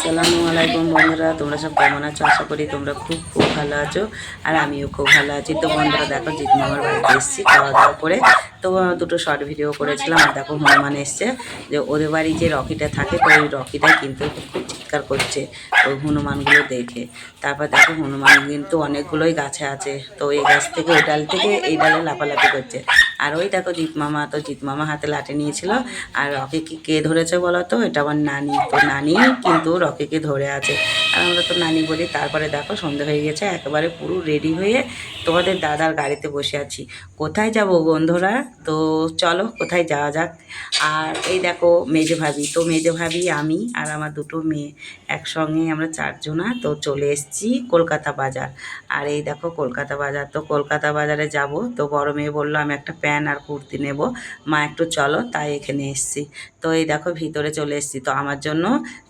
আসসালামু আলাইকুম বন্ধুরা, তোমরা সব কেমন আছো? আশা করি তোমরা খুব খুব ভালো আছো। আর আমিও খুব ভালো আছি। তো বন্ধুরা দেখো, জিৎ মামার বাড়িতে এসেছি খাওয়া দাওয়া করে। তো দুটো শর্ট ভিডিও করেছিলাম। আর দেখো হনুমান এসছে, যে ওদের বাড়ি যে রকিটা থাকে, তো ওই রকিটাই কিন্তু খুব চিৎকার করছে ওই হনুমানগুলো দেখে। তারপর দেখো হনুমান কিন্তু অনেকগুলোই গাছে আছে, তো এই গাছ থেকে ওই ডাল থেকে এই ডালে লাফালাফি করছে। আর ওই দেখো জিৎ মামা, তো জিৎ মামা হাতে লাঠি নিয়েছিল। আর রকিকে কে ধরেছে বলো তো? এটা আমার নানি। তো নানি কিন্তু রকিকে ধরে আছে, আর আমরা তো নানি বলি। তারপরে দেখো সন্ধে হয়ে গেছে, একেবারে পুরো রেডি হয়ে তোমাদের দাদার গাড়িতে বসে আছি। কোথায় যাব বন্ধুরা? তো চলো কোথায় যাওয়া যাক। আর এই দেখো মেজে ভাবি, তো মেজে ভাবি, আমি আর আমার দুটো মেয়ে একসঙ্গে আমরা চারজনা তো চলে এসেছি কলকাতা বাজার। আর এই দেখো কলকাতা বাজার, তো কলকাতা বাজারে যাব। তো বড় মেয়ে বললো আমি একটা প্যান্ট আর কুর্তি নেব, মা একটু চলো, তাই এখানে এসেছি। তো এই দেখো ভিতরে চলে এসেছি। তো আমার জন্য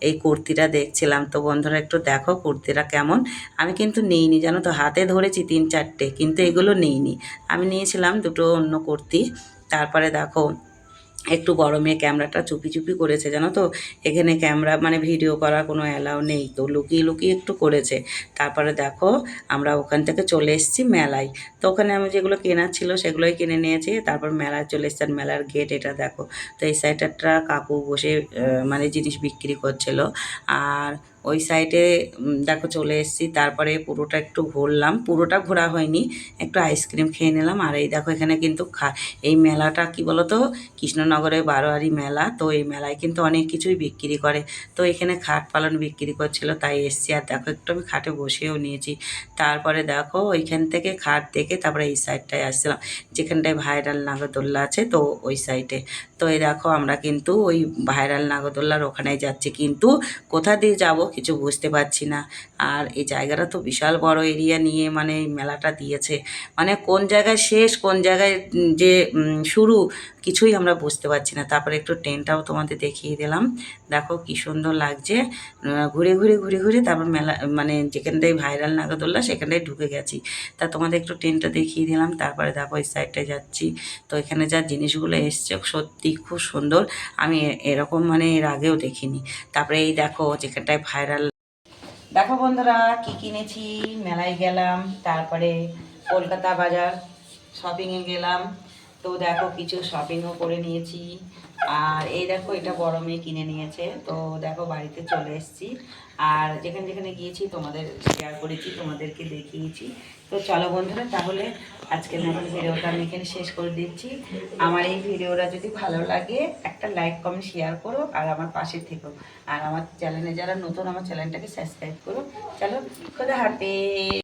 এই কুর্তিটা দেখছিলাম। তো বন্ধুরা একটু দেখো কুর্তিটা কেমন। আমি কিন্তু নিইনি, জানো তো, হাতে ধরেছি 3-4টে, কিন্তু এগুলো নিইনি। আমি নিয়েছিলাম দুটো অন্য কুর্তি। তারপরে দেখো একটু বড় মেয়ে ক্যামেরাটা চুপি চুপি করেছে, জানো তো। এখানে ক্যামেরা মানে ভিডিও করার কোনো অ্যালাউ নেই, তো লুকিয়ে লুকিয়ে একটু করেছে। তারপরে দেখো আমরা ওখান থেকে চলে এসেছি মেলায়। তো ওখানে আমি যেগুলো কেনার ছিল সেগুলোই কিনে নিয়েছি। তারপর মেলায় চলে এসেছি। আর মেলার গেট এটা দেখো। তো এই সাইডটা কাকু বসে মানে জিনিস বিক্রি করছিল। আর ওই সাইডে দেখো চলে এসেছি। তারপরে পুরোটা একটু ঘুরলাম, পুরোটা ঘোরা হয়নি, একটু আইসক্রিম খেয়ে নিলাম। আর এই দেখো এখানে কিন্তু এই মেলাটা কি বলো তো, কৃষ্ণনগরে বারোয়ারি মেলা। তো এই মেলায় কিন্তু অনেক কিছুই বিক্রি করে। তো এখানে খাট পালন বিক্রি করছিল, তাই এসছি। আর দেখো একটু আমি খাটে বসেও নিয়েছি। তারপরে দেখো ওইখান থেকে খাট দেখে তারপরে এই সাইডটায় আসছিলাম, যেখানটায় ভাইরাল নাগরদোল্লা আছে, তো ওই সাইডে। তো এই দেখো আমরা কিন্তু ওই ভাইরাল নাগরদোল্লার ওখানে যাচ্ছি, কিন্তু কোথা দিয়ে যাব কিছু বুঝতে পারছি না। আর এই জায়গাটা তো বিশাল বড় এরিয়া নিয়ে মানে এই মেলাটা দিয়েছে, মানে কোন জায়গায় শেষ কোন জায়গায় যে শুরু, কিছুই আমরা বুঝতে পারছি না। তারপরে একটু ট্রেনটাও তোমাদের দেখিয়ে দিলাম। দেখো কি সুন্দর লাগছে। ঘুরে ঘুরে ঘুরে ঘুরে তারপর মেলা মানে যেখানটায় ভাইরাল নাগরদোল্লা সেখানটায় ঢুকে গেছি। তা তোমাদের একটু ট্রেনটা দেখিয়ে দিলাম। তারপরে দেখো ওই সাইডটায় যাচ্ছি। তো এখানে যা জিনিসগুলো এসছে সত্যি খুব সুন্দর, আমি এরকম মানে এর আগেও দেখিনি। তারপরে এই দেখো যেখানটায় ভাইরাল, দেখো বন্ধুরা কি কিনেছি। মেলায় গেলাম, তারপরে কলকাতা বাজার শপিংয়ে গেলাম। তো দেখো কিছু শপিংও করে নিয়েছি। আর এই দেখো এটা বড় মেয়ে কিনে নিয়েছে। তো দেখো বাড়িতে চলে এসেছি। আর যেখানে যেখানে গিয়েছি তোমাদের শেয়ার করেছি, তোমাদেরকে দেখিয়েছি। তো চলো বন্ধুরা, তাহলে আজকের মতন ভিডিওটা আমি এখানে শেষ করে দিচ্ছি। আমার এই ভিডিওটা যদি ভালো লাগে একটা লাইক কমেন্ট শেয়ার করো, আর আমার পাশে থেকো। আর আমার চ্যানেলে যারা নতুন, আমার চ্যানেলটাকে সাবস্ক্রাইব করো। চলো, খোদা হাফেজ।